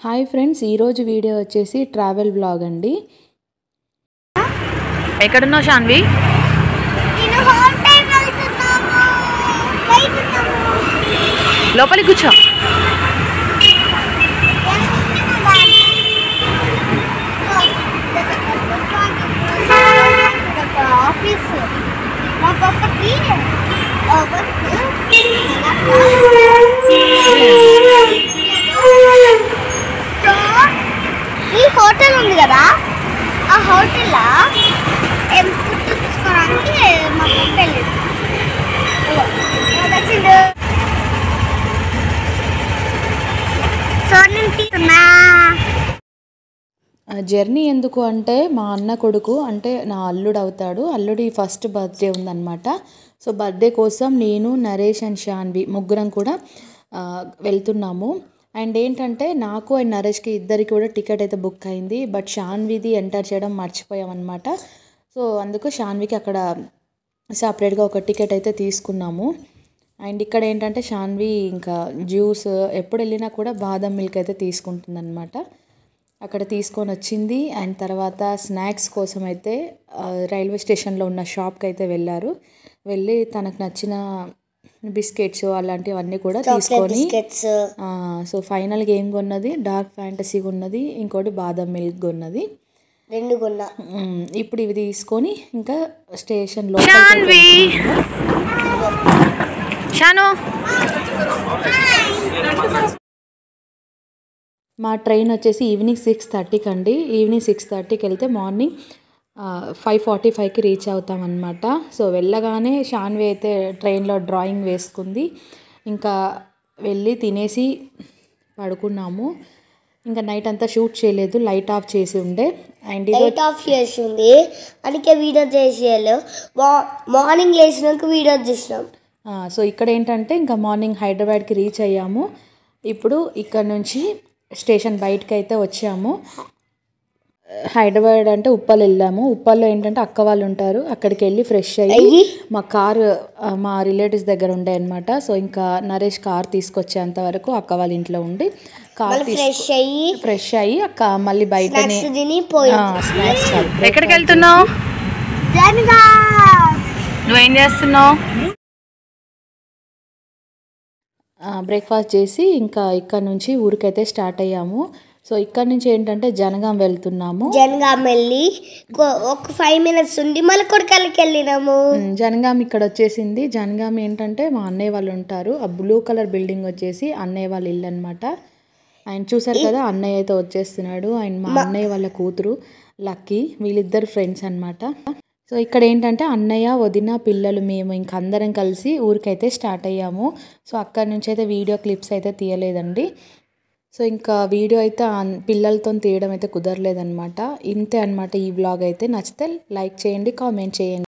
Hi friends, ఈరోజు video వచ్చేసి travel blog అండి. ఎక్కడున్నావు శాన్వి? లోపలికి కూర్చో. ఈ హోటల్ ఉంది కదా, ఆ హోటల్లో ఫుడ్ తీసుకోవడానికి మా ఫ్రెండ్ వెళ్ళింది. జర్నీ ఎందుకు అంటే మా అన్న కొడుకు అంటే నా అల్లుడు అవుతాడు. అల్లుడి ఫస్ట్ బర్త్డే ఉందన్నమాట. సో బర్త్డే కోసం నేను, నరేష్ అండ్ శాన్వి ముగ్గురం కూడా వెళ్తున్నాము. అండ్ ఏంటంటే నాకు అండ్ నరేష్కి ఇద్దరికి కూడా టికెట్ అయితే బుక్ అయింది. బట్ శాన్విది ఎంటర్ చేయడం మర్చిపోయామన్నమాట. సో అందుకు శాన్వికి అక్కడ సపరేట్గా ఒక టికెట్ అయితే తీసుకున్నాము. అండ్ ఇక్కడ ఏంటంటే శాన్వి ఇంకా జ్యూస్ ఎప్పుడు వెళ్ళినా కూడా బాదం మిల్క్ అయితే తీసుకుంటుందన్నమాట. అక్కడ తీసుకొని వచ్చింది. అండ్ తర్వాత స్నాక్స్ కోసం అయితే రైల్వే స్టేషన్లో ఉన్న షాప్కి అయితే వెళ్ళి తనకు నచ్చిన బిస్కెట్స్ అలాంటివన్నీ కూడా తీసుకొని, సో ఫైనల్గా ఏం కొన్నది, డార్క్ ఫ్యాంటసీ కొన్నది, ఇంకోటి బాదం మిల్క్ కొన్నది, రెండు కొన్నా. ఇప్పుడు ఇవి తీసుకొని ఇంకా స్టేషన్లో మా ట్రైన్ వచ్చేసి ఈవినింగ్ 6:30కి అండి. ఈవినింగ్ 6:30కి వెళ్తే మార్నింగ్ 5:45కి రీచ్ అవుతామన్నమాట. సో వెళ్ళగానే శాన్వి అయితే ట్రైన్లో డ్రాయింగ్ వేసుకుంది. ఇంకా వెళ్ళి తినేసి పడుకున్నాము. ఇంకా నైట్ అంతా షూట్ చేయలేదు, లైట్ ఆఫ్ చేసి ఉండే. అండ్ లైట్ ఆఫ్ చేసి ఉంది అందుకే వీడియో చేసేయాలి. మార్నింగ్ లేచినాక వీడియో చేసినాం. సో ఇక్కడ ఏంటంటే ఇంకా మార్నింగ్ హైదరాబాద్కి రీచ్ అయ్యాము. ఇప్పుడు ఇక్కడ నుంచి స్టేషన్ బయటకు అయితే వచ్చాము. హైదరాబాద్ అంటే ఉప్పల్ వెళ్ళాము. ఉప్పల్లో ఏంటంటే అక్క వాళ్ళు ఉంటారు, అక్కడికి వెళ్ళి ఫ్రెష్ అయ్యి మా కారు మా రిలేటివ్స్ దగ్గర ఉండే అనమాట. సో ఇంకా నరేష్ కార్ తీసుకొచ్చేంత వరకు అక్క వాళ్ళ ఇంట్లో ఉండి కార్ ఫ్రెష్ అయ్యి అక్క మళ్ళీ బయటనే స్నాక్స్. ఎక్కడికి వెళ్తున్నావు? నువ్వేం చేస్తున్నావు? బ్రేక్ఫాస్ట్ చేసి ఇంకా ఇక్కడ నుంచి ఊరికైతే స్టార్ట్ అయ్యాము. సో ఇక్కడ నుంచి ఏంటంటే జనగాం వెళ్తున్నాము. జనగాం వెళ్ళి ఒక 5 minutes ఉండి మళ్ళీ కొడకల్లికి వెళ్ళినాము. జనగాం ఇక్కడ వచ్చేసింది. జనగాం ఏంటంటే మా అన్నయ్య వాళ్ళు ఉంటారు. ఆ బ్లూ కలర్ బిల్డింగ్ వచ్చేసి అన్నయ్య వాళ్ళ ఇల్లు అనమాట. ఆయన చూసారు కదా, అన్నయ్య అయితే వచ్చేస్తున్నాడు. అండ్ మా అన్నయ్య వాళ్ళ కూతురు లక్కీ, వీళ్ళిద్దరు ఫ్రెండ్స్ అనమాట. సో ఇక్కడ ఏంటంటే అన్నయ్య, వదిన, పిల్లలు మేము ఇంక అందరం కలిసి ఊరికైతే స్టార్ట్ అయ్యాము. సో అక్కడి నుంచి అయితే వీడియో క్లిప్స్ అయితే తీయలేదండి. సో ఇంకా వీడియో అయితే పిల్లలతో తీయడం అయితే కుదరలేదనమాట. ఇంతే అనమాట ఈ వ్లాగ్ అయితే. నచ్చితే లైక్ చేయండి, కామెంట్ చేయండి.